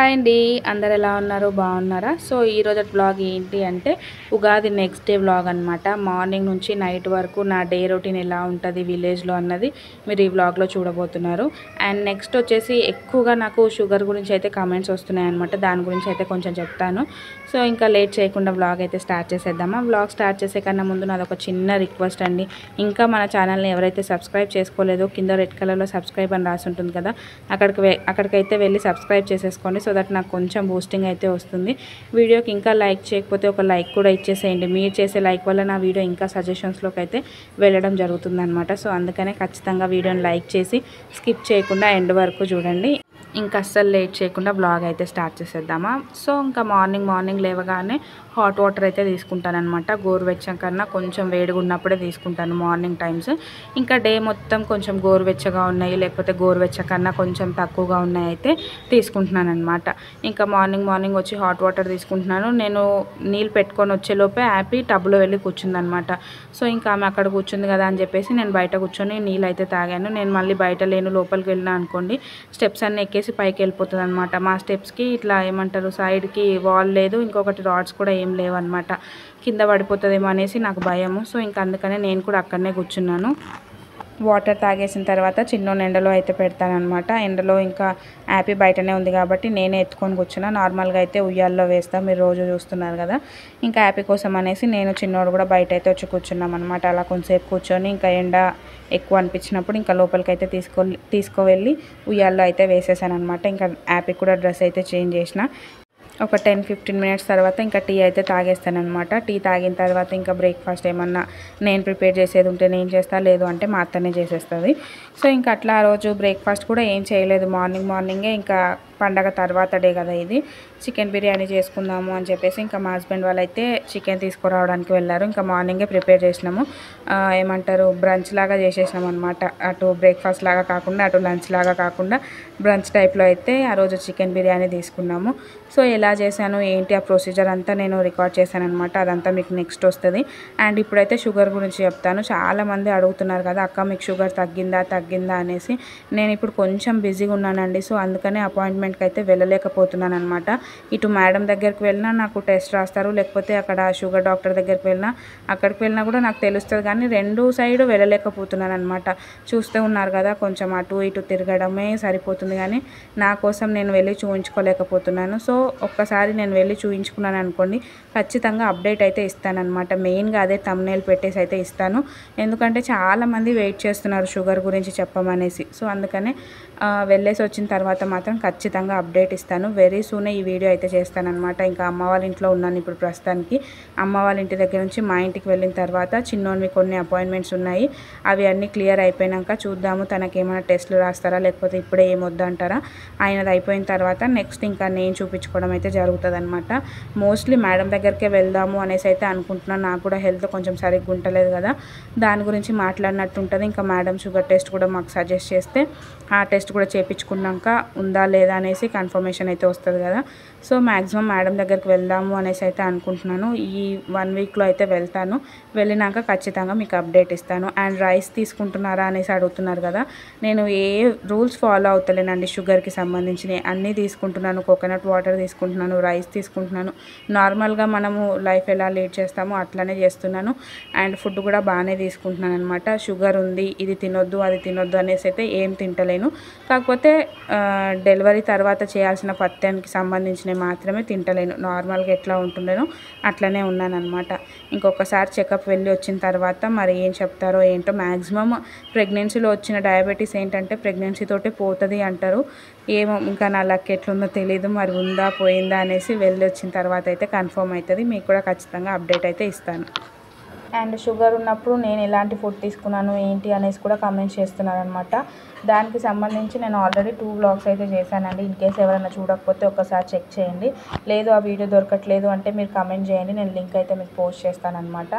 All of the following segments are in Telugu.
హాయ్ అండి, అందరు ఎలా ఉన్నారు? బాగున్నారా? సో ఈరోజు వ్లాగ్ ఏంటి అంటే ఉగాది నెక్స్ట్ డే వ్లాగ్ అనమాట. మార్నింగ్ నుంచి నైట్ వరకు నా డే రొటీన్ ఎలా ఉంటుంది విలేజ్లో అన్నది మీరు ఈ వ్లాగ్లో చూడబోతున్నారు. అండ్ నెక్స్ట్ వచ్చేసి ఎక్కువగా నాకు షుగర్ గురించి అయితే కామెంట్స్ వస్తున్నాయి అనమాట. దాని గురించి అయితే కొంచెం చెప్తాను. సో ఇంకా లేట్ చేయకుండా వ్లాగ్ అయితే స్టార్ట్ చేసేద్దామా. వ్లాగ్ స్టార్ట్ చేసే కన్నా ముందు నాది ఒక చిన్న రిక్వెస్ట్ అండి. ఇంకా మన ఛానల్ని ఎవరైతే సబ్స్క్రైబ్ చేసుకోలేదో కింద రెడ్ కలర్లో సబ్స్క్రైబ్ అని రాసి ఉంటుంది కదా, అక్కడికైతే వెళ్ళి సబ్స్క్రైబ్ చేసేసుకోండి. సో దట్ నాకు కొంచెం బూస్టింగ్ అయితే వస్తుంది. వీడియోకి ఇంకా లైక్ చేయకపోతే ఒక లైక్ కూడా ఇచ్చేసేయండి. మీరు చేసే లైక్ వల్ల నా వీడియో ఇంకా సజెషన్స్లోకి అయితే వెళ్ళడం జరుగుతుంది అనమాట. సో అందుకనే ఖచ్చితంగా వీడియోని లైక్ చేసి స్కిప్ చేయకుండా ఎండ్ వరకు చూడండి. ఇంకా అస్సలు లేట్ చేయకుండా బ్లాగ్ అయితే స్టార్ట్ చేసేద్దామా. సో ఇంకా మార్నింగ్ లేవగానే హాట్ వాటర్ అయితే తీసుకుంటానమాట. గోరువెచ్చం కన్నా కొంచెం వేడిగా ఉన్నప్పుడే తీసుకుంటాను మార్నింగ్ టైమ్స్. ఇంకా డే మొత్తం కొంచెం గోరువెచ్చగా ఉన్నాయి, లేకపోతే గోరువెచ్చ కన్నా కొంచెం తక్కువగా ఉన్నాయి అయితే తీసుకుంటున్నాను అనమాట. ఇంకా మార్నింగ్ వచ్చి హాట్ వాటర్ తీసుకుంటున్నాను. నేను నీళ్ళు పెట్టుకొని వచ్చేలోపే హ్యాపీ టబ్లో వెళ్ళి కూర్చుందనమాట. సో ఇంకా ఆమె అక్కడ కూర్చుంది కదా అని చెప్పేసి నేను బయట కూర్చొని నీళ్ళు అయితే తాగాను. నేను మళ్ళీ బయట లేను, లోపలికి వెళ్ళినా అనుకోండి స్టెప్స్ అన్నీ ఎక్కేసి పైకి వెళ్ళిపోతుంది అనమాట. మా స్టెప్స్కి ఇట్లా ఏమంటారు సైడ్కి వాల్ లేదు, ఇంకొకటి రాడ్స్ కూడా ఏం లేవన్నమాట. కింద పడిపోతుందేమో అనేసి నాకు భయము. సో ఇంకా అందుకనే నేను కూడా అక్కడనే కూర్చున్నాను. వాటర్ తాగేసిన తర్వాత చిన్నోని ఎండలో అయితే పెడతానమాట. ఎండలో ఇంకా హ్యాపీ బయటనే ఉంది కాబట్టి నేనే ఎత్తుకొని కూర్చున్నా. నార్మల్గా అయితే ఉయ్యాల్లో వేస్తాం, మీరు రోజు చూస్తున్నారు కదా. ఇంకా హ్యాపీ కోసం అనేసి నేను చిన్నోడు కూడా బయట అయితే వచ్చి కూర్చున్నాం అనమాట. అలా కొంచెంసేపు కూర్చొని ఇంకా ఎండ ఎక్కువ అనిపించినప్పుడు ఇంకా లోపలికి అయితే తీసుకువెళ్ళి ఉయ్యాల్లో అయితే వేసేసాను అనమాట. ఇంకా హ్యాపీ కూడా డ్రెస్ అయితే చేంజ్ చేసిన. ఒక 10-15 మినిట్స్ తర్వాత ఇంకా టీ అయితే తాగేస్తానమాట. టీ తాగిన తర్వాత ఇంకా బ్రేక్ఫాస్ట్ ఏమన్నా నేను ప్రిపేర్ చేసేది ఉంటే నేను చేస్తాను, లేదు అంటే మా అత్తనే చేసేస్తుంది. సో ఇంకా అట్లా ఆ రోజు బ్రేక్ఫాస్ట్ కూడా ఏం చేయలేదు. మార్నింగే ఇంకా పండగ తర్వాత డే కదా ఇది, చికెన్ బిర్యానీ చేసుకుందాము అని చెప్పేసి ఇంకా మా హస్బెండ్ వాళ్ళైతే చికెన్ తీసుకురావడానికి వెళ్ళారు. ఇంకా మార్నింగే ప్రిపేర్ చేసినాము. ఏమంటారు బ్రంచ్ లాగా చేసేసినాం అనమాట. అటు బ్రేక్ఫాస్ట్ లాగా కాకుండా అటు లంచ్ లాగా కాకుండా బ్రంచ్ టైప్లో అయితే ఆ రోజు చికెన్ బిర్యానీ తీసుకున్నాము. సో ఎలా చేశాను ఏంటి ఆ ప్రొసీజర్ అంతా నేను రికార్డ్ చేశాను అనమాట. అదంతా మీకు నెక్స్ట్ వస్తుంది. అండ్ ఇప్పుడైతే షుగర్ గురించి చెప్తాను. చాలామంది అడుగుతున్నారు కదా, అక్క మీకు షుగర్ తగ్గిందా అనేసి. నేను ఇప్పుడు కొంచెం బిజీగా ఉన్నానండి. సో అందుకనే అపాయింట్మెంట్కి అయితే వెళ్ళలేకపోతున్నాను అనమాట. ఇటు మేడం దగ్గరికి వెళ్ళినా నాకు టెస్ట్ రాస్తారు, లేకపోతే అక్కడ షుగర్ డాక్టర్ దగ్గరికి అక్కడికి వెళ్ళినా కూడా నాకు తెలుస్తుంది. కానీ రెండు సైడు వెళ్ళలేకపోతున్నాను అనమాట. చూస్తూ ఉన్నారు కదా, కొంచెం అటు ఇటు తిరగడమే సరిపోతుంది. కానీ నా కోసం నేను వెళ్ళి చూపించుకోలేకపోతున్నాను. సో ఒక్కసారి నేను వెళ్ళి చూపించుకున్నాను అనుకోండి, ఖచ్చితంగా అప్డేట్ అయితే ఇస్తానన్నమాట. మెయిన్గా అదే థంబ్నెయిల్ పెట్టేసి అయితే ఇస్తాను. ఎందుకంటే చాలామంది వెయిట్ చేస్తున్నారు షుగర్ గురించి చెప్పమనేసి. సో అందుకనే వెళ్ళేసి వచ్చిన తర్వాత మాత్రం ఖచ్చితంగా అప్డేట్ ఇస్తాను. వెరీ సూనే ఈ వీడియో అయితే చేస్తానన్నమాట. ఇంకా అమ్మ వాళ్ళ ఇంట్లో ఉన్నాను ఇప్పుడు ప్రస్తుతానికి. అమ్మ వాళ్ళ ఇంటి దగ్గర నుంచి మా ఇంటికి వెళ్ళిన తర్వాత చిన్నోన్వి కొన్ని అపాయింట్మెంట్స్ ఉన్నాయి. అవి అన్నీ క్లియర్ అయిపోయాక చూద్దాము తనకి ఏమైనా టెస్టులు రాస్తారా, లేకపోతే ఇప్పుడే ఏమొద్దంటారా. ఆయనది అయిపోయిన తర్వాత నెక్స్ట్ ఇంకా నేను చూపించుకోవడం అయితే జరుగుతుంది అనమాట. మోస్ట్లీ మేడం దగ్గరికే వెళ్దాము అనేసి అయితే అనుకుంటున్నాను. నాకు కూడా హెల్త్ కొంచెం సరిగ్గా ఉండలేదు కదా, దాని గురించి మాట్లాడినట్టు ఉంటుంది. ఇంకా మేడం షుగర్ టెస్ట్ కూడా మాకు సజెస్ట్ చేస్తే ఆ టెస్ట్ కూడా చేయించుకున్నాక ఉందా లేదా అనేసి కన్ఫర్మేషన్ అయితే వస్తుంది కదా. సో మ్యాక్సిమం మేడం దగ్గరికి వెళ్దాము అనేసి అయితే అనుకుంటున్నాను. ఈ 1 వీక్లో అయితే వెళ్తాను. వెళ్ళినాక ఖచ్చితంగా మీకు అప్డేట్ ఇస్తాను. అండ్ రైస్ తీసుకుంటున్నారా అనేసి అడుగుతున్నారు కదా, నేను ఏ రూల్స్ ఫాలో అవుతలేనండి. షుగర్కి సంబంధించినవి అన్నీ తీసుకుంటున్నాను. కోకోనట్ వాటర్ తీసుకుంటున్నాను, రైస్ తీసుకుంటున్నాను. నార్మల్గా మనము లైఫ్ ఎలా లీడ్ చేస్తామో అట్లనే చేస్తున్నాను. అండ్ ఫుడ్ కూడా బాగానే తీసుకుంటున్నాను అనమాట. షుగర్ ఉంది, ఇది తినొద్దు అది తినొద్దు అనేసి అయితే ఏం తింటలేను. కాకపోతే డెలివరీ తర్వాత చేయాల్సిన పథ్యానికి సంబంధించినవి మాత్రమే తింటలేను. నార్మల్గా ఎట్లా ఉంటుండేనో అట్లనే ఉన్నానన్నమాట. ఇంకొకసారి చెకప్ వెళ్ళి వచ్చిన తర్వాత మరి ఏం చెప్తారో ఏంటో. మ్యాక్సిమం ప్రెగ్నెన్సీలో వచ్చిన డయాబెటీస్ ఏంటంటే ప్రెగ్నెన్సీతోటే పోతుంది అంటారు. ఏమో ఇంకా నా లక్ ఎట్లుందో తెలియదు. మరి ఉందా పోయిందా అనేసి వెళ్ళి వచ్చిన తర్వాత అయితే కన్ఫర్మ్ అవుతుంది. మీకు కూడా ఖచ్చితంగా అప్డేట్ అయితే ఇస్తాను. అండ్ షుగర్ ఉన్నప్పుడు నేను ఎలాంటి ఫుడ్ తీసుకున్నాను ఏంటి అనేసి కూడా కామెంట్స్ చేస్తున్నాను అనమాట. దానికి సంబంధించి నేను ఆల్రెడీ 2 వ్లాగ్స్ అయితే చేశానండి. ఇన్ కేస్ ఎవరైనా చూడకపోతే ఒకసారి చెక్ చేయండి. లేదు ఆ వీడియో దొరకట్లేదు అంటే మీరు కామెంట్ చేయండి, నేను లింక్ అయితే మీకు పోస్ట్ చేస్తానమాట.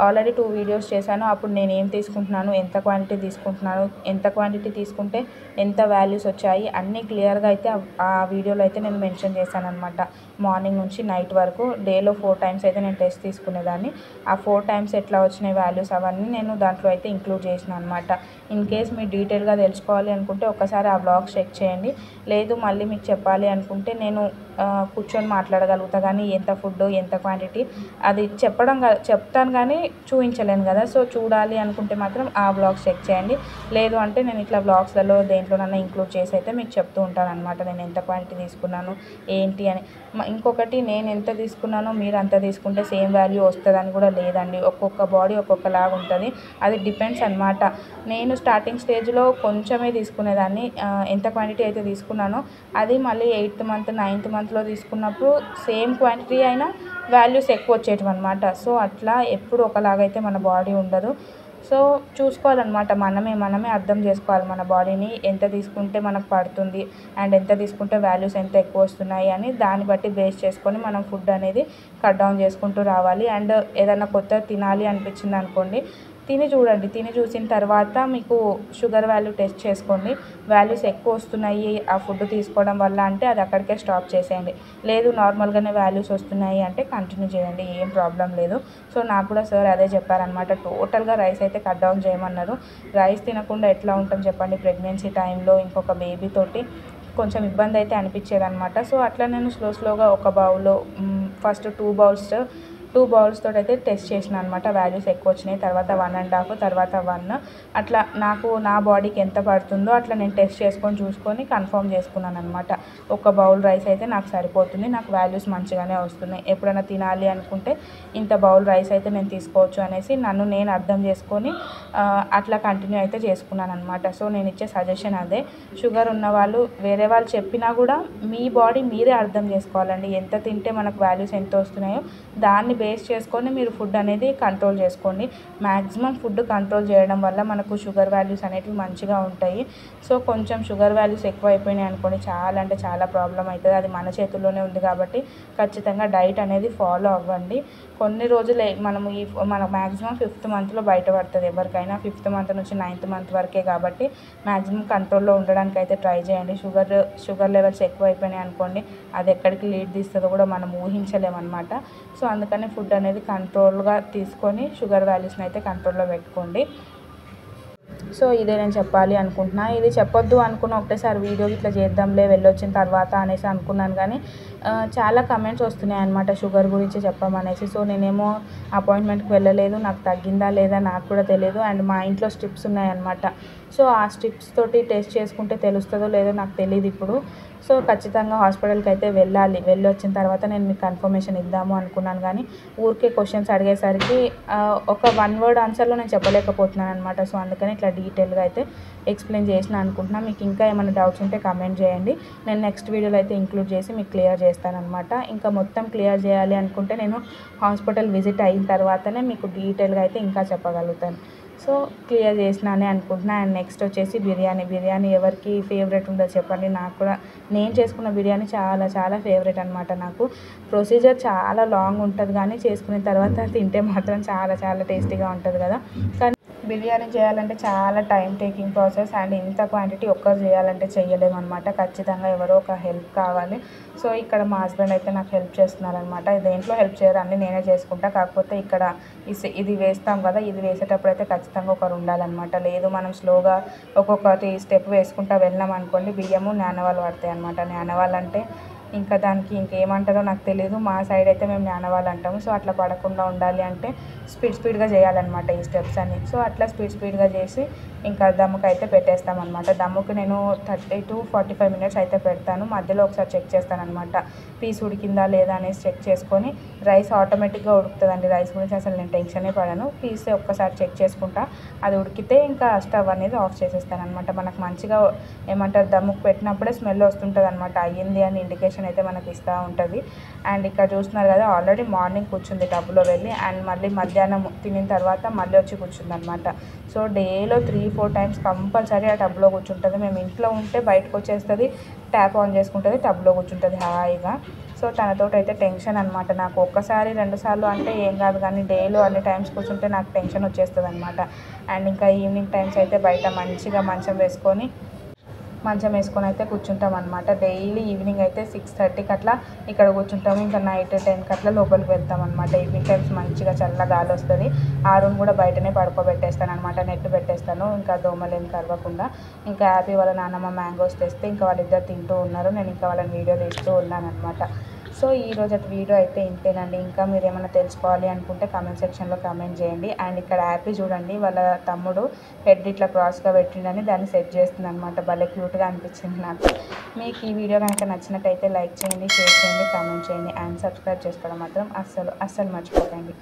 ఆల్రెడీ 2 వీడియోస్ చేశాను. అప్పుడు నేను ఏం తీసుకుంటున్నాను, ఎంత క్వాంటిటీ తీసుకుంటున్నాను, ఎంత క్వాంటిటీ తీసుకుంటే ఎంత వాల్యూస్ వచ్చాయి అన్నీ క్లియర్గా అయితే ఆ వీడియోలో అయితే నేను మెన్షన్ చేశాను అనమాట. మార్నింగ్ నుంచి నైట్ వరకు డేలో 4 టైమ్స్ అయితే నేను టెస్ట్ తీసుకునేదాన్ని. ఆ 4 టైమ్స్ ఎట్లా వచ్చినాయి వాల్యూస్ అవన్నీ నేను దాంట్లో అయితే ఇంక్లూడ్ చేసిన అనమాట. ఇన్ కేస్ మీరు డీటెయిల్గా తెలుసుకోవాలి చేసుకోవాలి అనుకుంటే ఒక్కసారి ఆ వ్లాగ్స్ చెక్ చేయండి. లేదు మళ్ళీ మీకు చెప్పాలి అనుకుంటే నేను కూర్చొని మాట్లాడగలుగుతా, కానీ ఎంత ఫుడ్ ఎంత క్వాంటిటీ అది చెప్తాను కానీ చూపించలేను కదా. సో చూడాలి అనుకుంటే మాత్రం ఆ వ్లాగ్స్ చెక్ చేయండి. లేదు అంటే నేను ఇట్లా వ్లాగ్స్లలో దేంట్లోనన్నా ఇంక్లూడ్ చేసి అయితే మీకు చెప్తూ ఉంటాను అనమాట, నేను ఎంత క్వాంటిటీ తీసుకున్నాను ఏంటి అని. ఇంకొకటి, నేను ఎంత తీసుకున్నానో మీరు అంత తీసుకుంటే సేమ్ వాల్యూ వస్తుందని కూడా లేదండి. ఒక్కొక్క బాడీ ఒక్కొక్కలాగా ఉంటుంది, అది డిపెండ్స్ అనమాట. నేను స్టార్టింగ్ స్టేజ్లో కొంచెమే తీసుకునేదాన్ని, ఎంత క్వాంటిటీ అయితే తీసుకున్నానో అది మళ్ళీ 8th మంత్ 9th మంత్లో తీసుకున్నప్పుడు సేమ్ క్వాంటిటీ అయినా వాల్యూస్ ఎక్కువ వచ్చేటివి అనమాట. సో అట్లా ఎప్పుడు ఒకలాగైతే మన బాడీ ఉండదు. సో చూసుకోవాలన్నమాట, మనమే అర్థం చేసుకోవాలి మన బాడీని, ఎంత తీసుకుంటే మనకు పడుతుంది అండ్ ఎంత తీసుకుంటే వాల్యూస్ ఎంత ఎక్కువ వస్తున్నాయి అని దాన్ని బట్టి బేస్ చేసుకొని మనం ఫుడ్ అనేది కట్ డౌన్ చేసుకుంటూ రావాలి. అండ్ ఏదైనా కొత్తగా తినాలి అనిపించింది అనుకోండి, తిని చూడండి, తిని చూసిన తర్వాత మీకు షుగర్ వాల్యూ టెస్ట్ చేసుకోండి, వాల్యూస్ ఎక్కువ వస్తున్నాయి ఆ ఫుడ్ తీసుకోవడం వల్ల అంటే అది అక్కడికే స్టాప్ చేసేయండి. లేదు నార్మల్గానే వాల్యూస్ వస్తున్నాయి అంటే కంటిన్యూ చేయండి, ఏం ప్రాబ్లం లేదు. సో నాకు కూడా సార్ అదే చెప్పారనమాట, టోటల్గా రైస్ అయితే కట్ డౌన్ చేయమన్నారు. రైస్ తినకుండా ఎట్లా ఉంటాం చెప్పండి, ప్రెగ్నెన్సీ టైంలో ఇంకొక బేబీ తోటి కొంచెం ఇబ్బంది అయితే అనిపించేదనమాట. సో అట్లా నేను స్లోగా ఒక బౌల్లో ఫస్ట్ 2 బౌల్స్ తోటి అయితే టెస్ట్ చేసిన అనమాట, వాల్యూస్ ఎక్కువ వచ్చినాయి. తర్వాత 1.5, తర్వాత 1 అట్లా నాకు నా బాడీకి ఎంత పడుతుందో అట్లా నేను టెస్ట్ చేసుకొని చూసుకొని కన్ఫర్మ్ చేసుకున్నాను అనమాట. ఒక బౌల్ రైస్ అయితే నాకు సరిపోతుంది, నాకు వాల్యూస్ మంచిగానే వస్తున్నాయి, ఎప్పుడైనా తినాలి అనుకుంటే ఇంత బౌల్ రైస్ అయితే నేను తీసుకోవచ్చు అనేసి నన్ను నేను అర్థం చేసుకొని అట్లా కంటిన్యూ అయితే చేసుకున్నాను అనమాట. సో నేను ఇచ్చే సజెషన్ అదే, షుగర్ ఉన్న వాళ్ళు వేరే వాళ్ళు చెప్పినా కూడా మీ బాడీ మీరే అర్థం చేసుకోవాలండి. ఎంత తింటే మనకు వాల్యూస్ ఎంత వస్తున్నాయో దాన్ని బేస్ చేసుకొని మీరు ఫుడ్ అనేది కంట్రోల్ చేసుకోండి. మ్యాక్సిమం ఫుడ్ కంట్రోల్ చేయడం వల్ల మనకు షుగర్ వాల్యూస్ అనేవి మంచిగా ఉంటాయి. సో కొంచెం షుగర్ వాల్యూస్ ఎక్కువ అయిపోయినాయి అనుకోండి, చాలా అంటే చాలా ప్రాబ్లం అవుతుంది. అది మన చేతుల్లోనే ఉంది కాబట్టి ఖచ్చితంగా డైట్ అనేది ఫాలో అవ్వండి. కొన్ని రోజులు మన మ్యాక్సిమం 5th మంత్లో బయటపడుతుంది ఎవరికైనా, 5th మంత్ నుంచి 9th మంత్ వరకే కాబట్టి మ్యాక్సిమం కంట్రోల్లో ఉండడానికి అయితే ట్రై చేయండి. షుగర్ లెవెల్స్ ఎక్కువ అయిపోయినాయి అనుకోండి, అది ఎక్కడికి లీడ్ తీస్తుందో కూడా మనం ఊహించలేమన్నమాట. సో అందుకని ఫుడ్ అనేది కంట్రోల్గా తీసుకొని షుగర్ వాల్యూస్ని అయితే కంట్రోల్లో పెట్టుకోండి. సో ఇదే నేను చెప్పాలి అనుకుంటున్నా. ఇది చెప్పొద్దు అనుకున్న ఒకటేసారి వీడియో ఇట్లా చేద్దాంలే వెళ్ళొచ్చిన తర్వాత అనేసి అనుకున్నాను, కానీ చాలా కమెంట్స్ వస్తున్నాయి అనమాట షుగర్ గురించి చెప్పమనేసి. సో నేనేమో అపాయింట్మెంట్కి వెళ్ళలేదు, నాకు తగ్గిందా లేదా నాకు కూడా తెలియదు. అండ్ మా ఇంట్లో స్ట్రిప్స్ ఉన్నాయన్నమాట, సో ఆ స్ట్రిప్స్ తోటి టెస్ట్ చేసుకుంటే తెలుస్తుందో లేదో నాకు తెలియదు ఇప్పుడు. సో ఖచ్చితంగా హాస్పిటల్కి అయితే వెళ్ళాలి, వెళ్ళి వచ్చిన తర్వాత నేను మీకు కన్ఫర్మేషన్ ఇద్దాము అనుకున్నాను, కానీ ఊరికే క్వశ్చన్స్ అడిగేసరికి ఒక 1 వర్డ్ ఆన్సర్లో నేను చెప్పలేకపోతున్నాను అనమాట. సో అందుకని ఇట్లా డీటెయిల్గా అయితే ఎక్స్ప్లెయిన్ చేసిన అనుకుంటున్నాను. మీకు ఇంకా ఏమైనా డౌట్స్ ఉంటే కమెంట్ చేయండి, నేను నెక్స్ట్ వీడియోలో అయితే ఇంక్లూడ్ చేసి మీకు క్లియర్ చేస్తానన్నమాట. ఇంకా మొత్తం క్లియర్ చేయాలి అనుకుంటే నేను హాస్పిటల్ విజిట్ అయిన తర్వాతనే మీకు డీటెయిల్గా అయితే ఇంకా చెప్పగలుగుతాను. సో క్లియర్ చేసినానే అనుకుంటున్నా. అండ్ నెక్స్ట్ వచ్చేసి బిర్యానీ ఎవరికి ఫేవరెట్ ఉందో చెప్పండి. నాకు కూడా నేను చేసుకున్న బిర్యానీ చాలా చాలా ఫేవరెట్ అనమాట. నాకు ప్రొసీజర్ చాలా లాంగ్ ఉంటుంది, కానీ చేసుకున్న తర్వాత తింటే మాత్రం చాలా చాలా టేస్టీగా ఉంటుంది కదా. కానీ బిర్యానీ చేయాలంటే చాలా టైం టేకింగ్ ప్రాసెస్, అండ్ ఇంత క్వాంటిటీ ఒక్కరు చేయాలంటే చేయలేమన్నమాట. ఖచ్చితంగా ఎవరో ఒక హెల్ప్ కావాలి. సో ఇక్కడ మా హస్బెండ్ అయితే నాకు హెల్ప్ చేస్తున్నారనమాట. దేంట్లో హెల్ప్ చేయరు, అన్నీ నేనే చేసుకుంటా. కాకపోతే ఇక్కడ ఇది వేస్తాం కదా, ఇది వేసేటప్పుడు అయితే ఖచ్చితంగా ఒకరు ఉండాలన్నమాట. లేదు మనం స్లోగా ఒక్కొక్కటి స్టెప్ వేసుకుంటా వెళ్ళాం అనుకోండి, బియ్యము నానవాళ్ళు పడతాయి అనమాట. నానవాళ్ళు అంటే ఇంకా దానికి ఇంకేమంటారో నాకు తెలియదు, మా సైడ్ అయితే మేము నానవాళ్ళు అంటాము. సో అట్లా పడకుండా ఉండాలి అంటే స్పీడ్గా చేయాలన్నమాట ఈ స్టెప్స్ అన్ని. సో అట్లా స్పీడ్గా చేసి ఇంకా దమ్ముకి అయితే పెట్టేస్తామన్నమాట. దమ్ముకి నేను 30 to 45 minutes అయితే పెడతాను. మధ్యలో ఒకసారి చెక్ చేస్తాను అనమాట, పీస్ ఉడికిందా లేదా అనేసి చెక్ చేసుకొని. రైస్ ఆటోమేటిక్గా ఉడుకుతుందండి, రైస్ గురించి అసలు నేను టెన్షనే పడను. పీస్ ఒక్కసారి చెక్ చేసుకుంటా, అది ఉడికితే ఇంకా స్టవ్ అనేది ఆఫ్ చేసేస్తాను అనమాట. మనకు మంచిగా ఏమంటారు దమ్ముకు పెట్టినప్పుడే స్మెల్ వస్తుంటుంది అనమాట, అయ్యింది అని ఇండికేషన్ అయితే మనకి ఇస్తూ ఉంటుంది. అండ్ ఇక్కడ చూస్తున్నారు కదా, ఆల్రెడీ మార్నింగ్ కూర్చుంది టబ్లో వెళ్ళి, అండ్ మళ్ళీ మధ్యాహ్నం తినిన తర్వాత మళ్ళీ వచ్చి కూర్చుంది అనమాట. సో డేలో 3-4 times కంపల్సరీ ఆ టబ్లో కూర్చుంటుంది. మేము ఇంట్లో ఉంటే బయటకు వచ్చేస్తుంది, ట్యాప్ ఆన్ చేసుకుంటుంది, టబ్లో కూర్చుంటుంది హాయిగా. సో తనతో అయితే టెన్షన్ అనమాట. నాకు 1-2 సార్లు అంటే ఏం కాదు, కానీ డేలో అన్ని టైమ్స్ కూర్చుంటే నాకు టెన్షన్ వచ్చేస్తుంది అనమాట. అండ్ ఇంకా ఈవినింగ్ టైమ్స్ అయితే బయట మంచిగా మంచం వేసుకొని మంచం వేసుకొని అయితే కూర్చుంటాం అనమాట. డైలీ ఈవినింగ్ అయితే 6:30కి అట్లా ఇక్కడ కూర్చుంటాము. ఇంకా నైట్ 10కి అట్లా లోపలికి వెళ్తాం అనమాట. ఈవినింగ్ టైమ్స్ మంచిగా చల్ల గాలి వస్తుంది. ఆ రూమ్ కూడా బయటనే పడుకోబెట్టేస్తాను అనమాట. నెట్ పెట్టేస్తాను ఇంకా దోమలు ఏం కరవకుండా. ఇంకా హ్యాపీ వాళ్ళ నాన్నమ్మ మ్యాంగోస్ తెస్తే ఇంకా వాళ్ళిద్దరు తింటూ ఉన్నారు. నేను ఇంకా వాళ్ళని వీడియో తీస్తూ ఉన్నాను అనమాట. సో ఈరోజు వీడియో అయితే ఇంతేనండి. ఇంకా మీరు ఏమైనా తెలుసుకోవాలి అనుకుంటే కామెంట్ సెక్షన్లో కామెంట్ చేయండి. అండ్ ఇక్కడ హ్యాపీ చూడండి, వాళ్ళ తమ్ముడు హెడ్ ఇట్లా క్రాస్గా పెట్టిండని దాన్ని సెట్ చేస్తుంది అనమాట. భలే క్యూట్గా అనిపించింది నాకు. మీకు ఈ వీడియో కనుక నచ్చినట్టయితే లైక్ చేయండి, షేర్ చేయండి, కామెంట్ చేయండి అండ్ సబ్స్క్రైబ్ చేసుకోవడం మాత్రం అస్సలు మర్చిపోకండి.